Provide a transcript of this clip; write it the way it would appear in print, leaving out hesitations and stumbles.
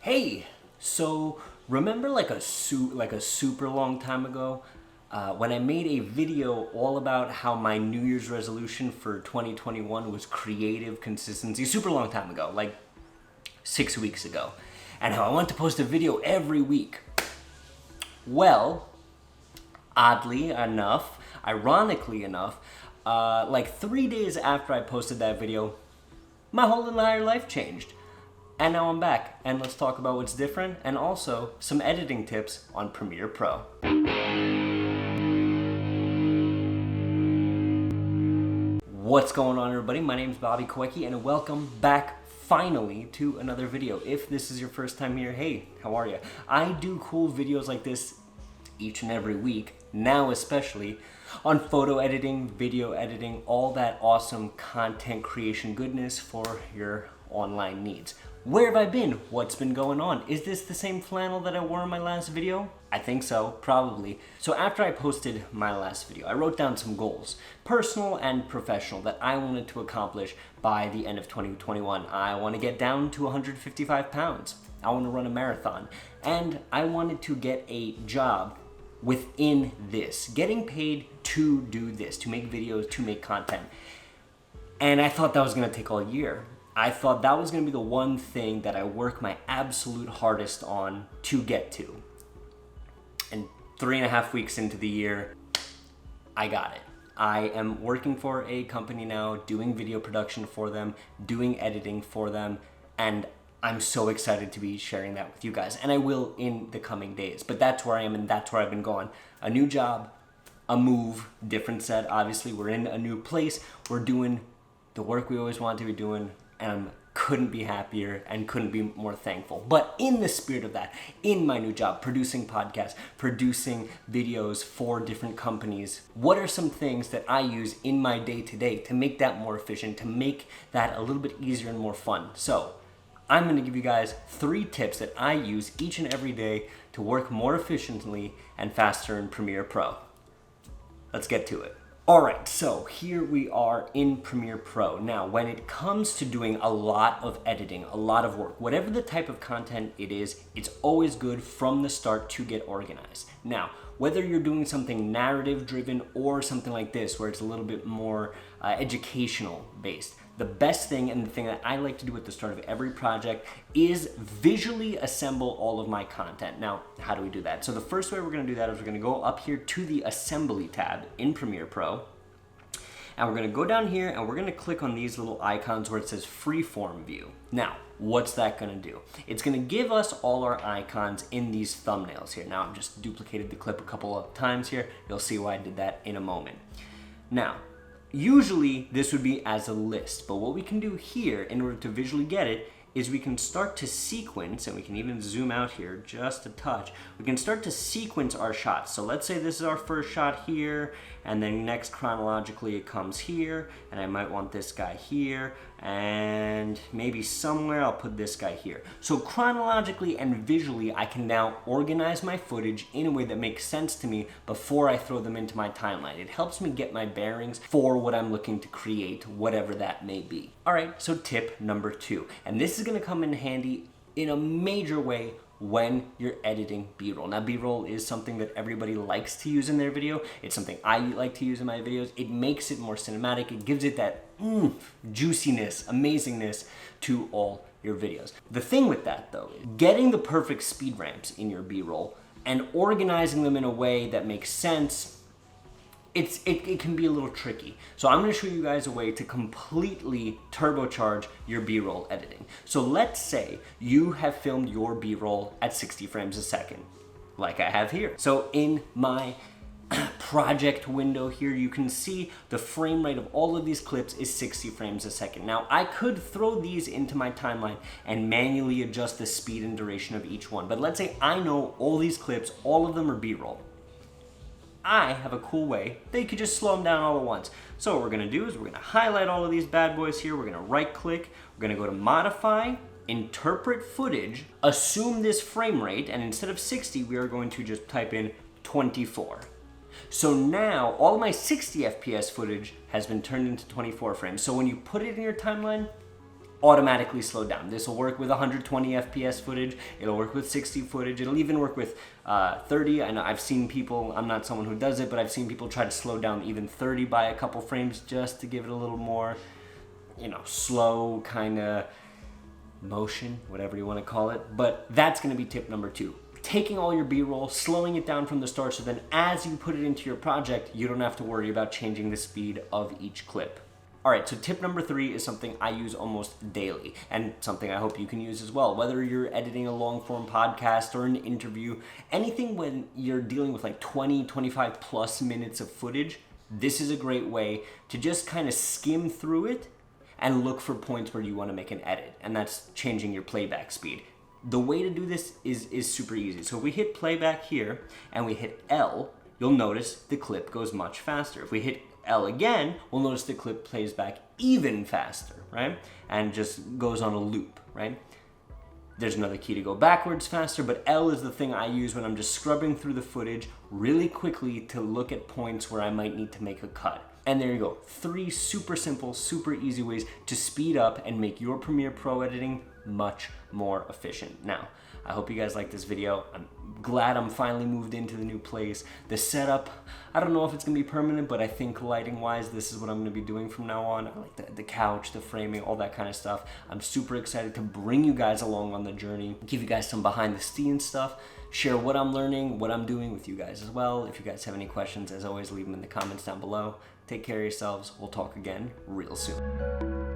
Hey, so remember like a super long time ago when I made a video all about how my New Year's resolution for 2021 was creative consistency, super long time ago, like 6 weeks ago, and how I wanted to post a video every week. Well, oddly enough, ironically enough, like 3 days after I posted that video, my whole entire life changed. And now I'm back, and let's talk about what's different, and also some editing tips on Premiere Pro. What's going on, everybody? My name is Bobby Kowecki, and welcome back finally to another video. If this is your first time here, hey, how are you? I do cool videos like this each and every week, now especially, on photo editing, video editing, all that awesome content creation goodness for your online needs. Where have I been? What's been going on? Is this the same flannel that I wore in my last video? I think so, probably. So after I posted my last video, I wrote down some goals, personal and professional, that I wanted to accomplish by the end of 2021. I want to get down to 155 pounds. I want to run a marathon. And I wanted to get a job within this, getting paid to do this, to make videos, to make content. And I thought that was going to take all year. I thought that was going to be the one thing that I work my absolute hardest on to get to. And 3.5 weeks into the year, I got it. I am working for a company now, doing video production for them, doing editing for them, and I'm so excited to be sharing that with you guys. And I will in the coming days. But that's where I am, and that's where I've been going. A new job, a move, different set. Obviously, we're in a new place. We're doing the work we always wanted to be doing, and couldn't be happier and couldn't be more thankful. But in the spirit of that, in my new job, producing podcasts, producing videos for different companies, what are some things that I use in my day-to-day to make that more efficient, to make that a little bit easier and more fun? So I'm going to give you guys 3 tips that I use each and every day to work more efficiently and faster in Premiere Pro. Let's get to it. Alright, so here we are in Premiere Pro. Now, when it comes to doing a lot of editing, a lot of work, whatever the type of content it is, it's always good from the start to get organized. Now, whether you're doing something narrative driven or something like this, where it's a little bit more educational based, the best thing and the thing that I like to do at the start of every project is visually assemble all of my content. Now, how do we do that? So the first way we're going to do that is we're going to go up here to the Assembly tab in Premiere Pro. And we're going to go down here and we're going to click on these little icons where it says Freeform View. Now, what's that going to do? It's going to give us all our icons in these thumbnails here. Now, I've just duplicated the clip a couple of times here. You'll see why I did that in a moment. Now, usually this would be as a list, but what we can do here in order to visually get it is we can start to sequence, and we can even zoom out here just a touch. We can start to sequence our shots. So let's say this is our first shot here, and then next chronologically it comes here, and I might want this guy here, and maybe somewhere I'll put this guy here. So chronologically and visually, I can now organize my footage in a way that makes sense to me before I throw them into my timeline. It helps me get my bearings for what I'm looking to create, whatever that may be. All right, so tip number 2, and this is going to come in handy in a major way when you're editing B-roll. Now, B-roll is something that everybody likes to use in their video. It's something I like to use in my videos. It makes it more cinematic. It gives it that juiciness, amazingness to all your videos. The thing with that, though, getting the perfect speed ramps in your B-roll and organizing them in a way that makes sense, it can be a little tricky. So I'm going to show you guys a way to completely turbocharge your B-roll editing. So let's say you have filmed your B-roll at 60 frames a second, like I have here. So in my project window here, you can see the frame rate of all of these clips is 60 frames a second. Now, I could throw these into my timeline and manually adjust the speed and duration of each one. But let's say I know all these clips, all of them are B-roll. I have a cool way that you could just slow them down all at once. So what we're going to do is we're going to highlight all of these bad boys here. We're going to right click. We're going to go to Modify, Interpret Footage, assume this frame rate, and instead of 60, we are going to just type in 24. So now all my 60 FPS footage has been turned into 24 frames. So when you put it in your timeline, automatically slow down. This will work with 120 FPS footage, it'll work with 60 footage, it'll even work with 30. I know I've seen people, I'm not someone who does it, but I've seen people try to slow down even 30 by a couple frames just to give it a little more, you know, slow kind of motion, whatever you want to call it. But that's going to be tip number 2. Taking all your B-roll, slowing it down from the start, so then as you put it into your project, you don't have to worry about changing the speed of each clip. All right, so tip number 3 is something I use almost daily, and something I hope you can use as well. Whether you're editing a long-form podcast or an interview, anything when you're dealing with like 20, 25 plus minutes of footage, this is a great way to just kind of skim through it and look for points where you want to make an edit, and that's changing your playback speed. The way to do this is super easy. So if we hit playback here and we hit L, you'll notice the clip goes much faster. If we hit L again, we'll notice the clip plays back even faster, right? And just goes on a loop, right? There's another key to go backwards faster, but L is the thing I use when I'm just scrubbing through the footage really quickly to look at points where I might need to make a cut. And there you go. 3 super simple, super easy ways to speed up and make your Premiere Pro editing much more efficient. Now, I hope you guys like this video. I'm glad I'm finally moved into the new place. The setup, I don't know if it's gonna be permanent, but I think lighting wise, this is what I'm gonna be doing from now on. I like the couch, the framing, all that kind of stuff. I'm super excited to bring you guys along on the journey, give you guys some behind the scenes stuff, share what I'm learning, what I'm doing with you guys as well. If you guys have any questions, as always, leave them in the comments down below. Take care of yourselves. We'll talk again real soon.